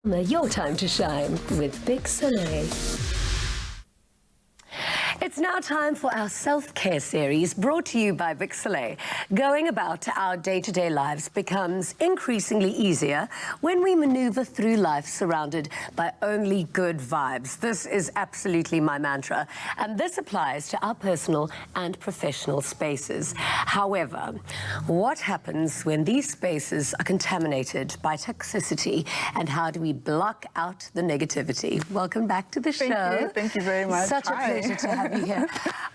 Your time to shine with Big Soleil. It's now time for our self-care series brought to you by Big Soleil. Going about our day-to-day lives becomes increasingly easier when we maneuver through life surrounded by only good vibes. This is absolutely my mantra, and this applies to our personal and professional spaces. However, what happens when these spaces are contaminated by toxicity, and how do we block out the negativity? Welcome back to the show. Thank you very much. Such a pleasure to have you here.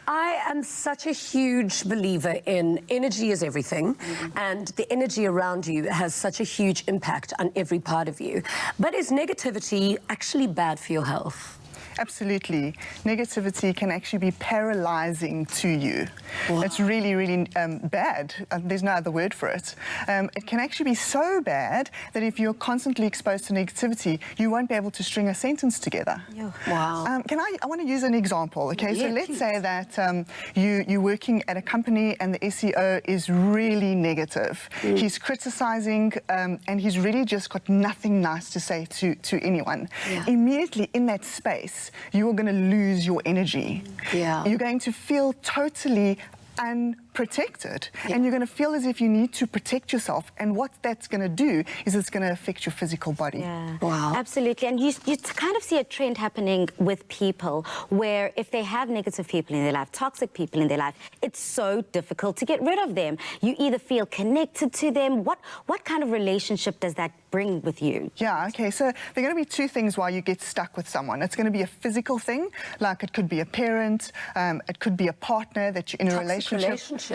I am such a huge believer in energy is everything, and the energy around you has such a huge impact on every part of you. But is negativity actually bad for your health? Absolutely. Negativity can actually be paralyzing to you. Wow. It's really, really bad. There's no other word for it. It can actually be so bad that if you're constantly exposed to negativity, you won't be able to string a sentence together. Yeah. Wow. I want to use an example, okay? Yeah, so let's say that you're working at a company and the SEO is really negative. He's criticizing and he's really just got nothing nice to say to anyone. Yeah. Immediately in that space, you are going to lose your energy. Yeah. You're going to feel totally unprotected, and you're going to feel as if you need to protect yourself, and what that's going to do is it's going to affect your physical body. Yeah. Wow. Absolutely. And you kind of see a trend happening with people where if they have negative people in their life, toxic people in their life, it's so difficult to get rid of them. You either feel connected to them. What kind of relationship does that bring with you? Yeah, okay, so there are going to be two things why you get stuck with someone. It's going to be a physical thing, like it could be a parent, it could be a partner that you're in a relationship.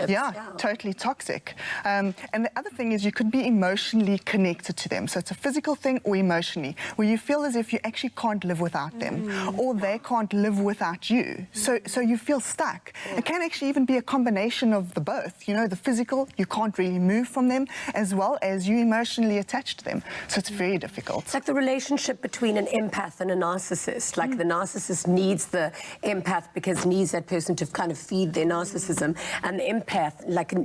Yeah, totally toxic. And the other thing is you could be emotionally connected to them. So it's a physical thing or emotionally, where you feel as if you actually can't live without them, or they can't live without you. So you feel stuck. It can actually even be a combination of the both. You know, the physical, you can't really move from them, as well as you emotionally attached to them. So it's very difficult. It's like the relationship between an empath and a narcissist. Like the narcissist needs the empath because needs that person to kind of feed their narcissism, and the empath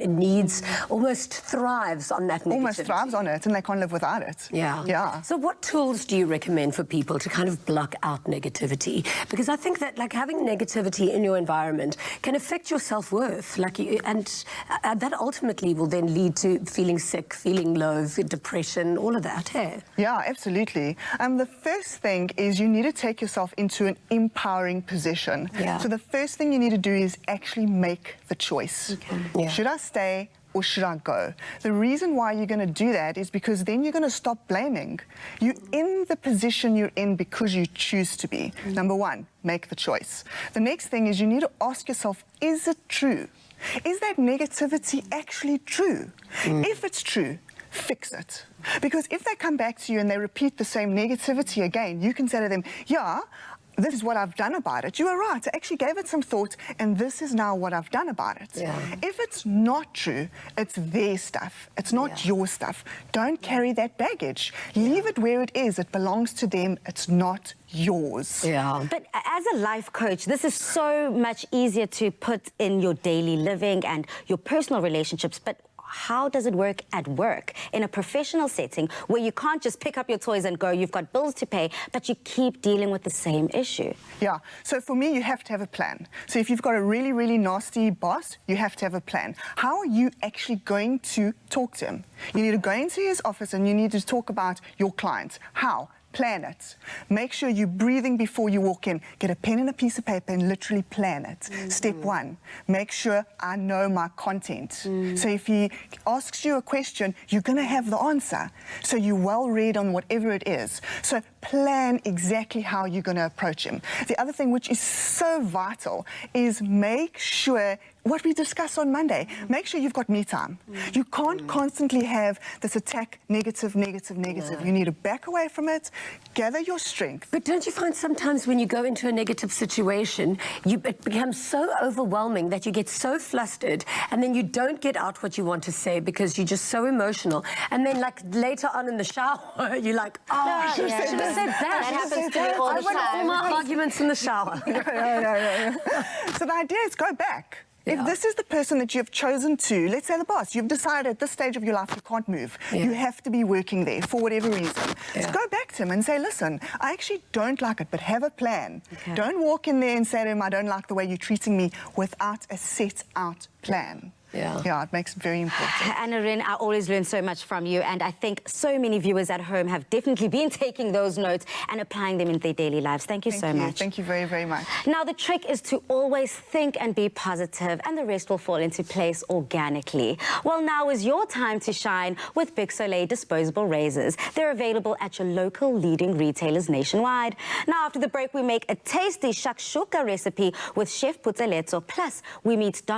needs, almost thrives on that negativity. Almost thrives on it, and they can't live without it. Yeah. Yeah. So what tools do you recommend for people to kind of block out negativity? Because I think that having negativity in your environment can affect your self-worth, and that ultimately will then lead to feeling sick, feeling low, depression, all of that. Hey? Yeah, absolutely. The first thing is you need to take yourself into an empowering position. Yeah. So the first thing you need to do is actually make the choice. Okay. Yeah. Should I stay or should I go? The reason why you're going to do that is because then you're going to stop blaming. You're in the position you're in because you choose to be. Number one, make the choice. The next thing is you need to ask yourself, is it true? Is that negativity actually true? If it's true, fix it. Because if they come back to you and they repeat the same negativity again, you can say to them, yeah, this is what I've done about it. You were right. I actually gave it some thought, and this is now what I've done about it. Yeah. If it's not true, it's their stuff. It's not your stuff. Don't carry that baggage. Leave it where it is. It belongs to them. It's not yours. Yeah. But as a life coach, this is so much easier to put in your daily living and your personal relationships, but how does it work at work in a professional setting where you can't just pick up your toys and go, you've got bills to pay, but you keep dealing with the same issue? Yeah, so for me, you have to have a plan. So if you've got a really, really nasty boss, you have to have a plan. How are you actually going to talk to him? You need to go into his office and you need to talk about your clients. How? Plan it. Make sure you're breathing before you walk in. Get a pen and a piece of paper and literally plan it. Step one, make sure I know my content. So if he asks you a question, you're going to have the answer. So you're well read on whatever it is. So plan exactly how you're going to approach him. The other thing which is so vital is make sure what we discussed on Monday. Make sure you've got me time. You can't constantly have this attack, negative. You need to back away from it, gather your strength. But don't you find sometimes when you go into a negative situation, it becomes so overwhelming that you get so flustered, and then you don't get out what you want to say because you're just so emotional. And then later on in the shower, you're like, oh, I should have said that. That happens to me all the time. All my arguments in the shower. Yeah. So the idea is go back. If this is the person that you've chosen to, let's say the boss, you've decided at this stage of your life you can't move. You have to be working there for whatever reason. So go back to him and say, listen, I actually don't like it, but have a plan. Don't walk in there and say to him, I don't like the way you're treating me, without a set out plan. Yeah, it makes it very important. Anna-Rin, I always learn so much from you, and I think so many viewers at home have definitely been taking those notes and applying them in their daily lives. Thank you so much. Thank you very, very much. Now, the trick is to always think and be positive, and the rest will fall into place organically. Well, now is your time to shine with Big Soleil disposable razors. They're available at your local leading retailers nationwide. Now, after the break, we make a tasty shakshuka recipe with Chef Putzeletso. Plus, we meet Dr.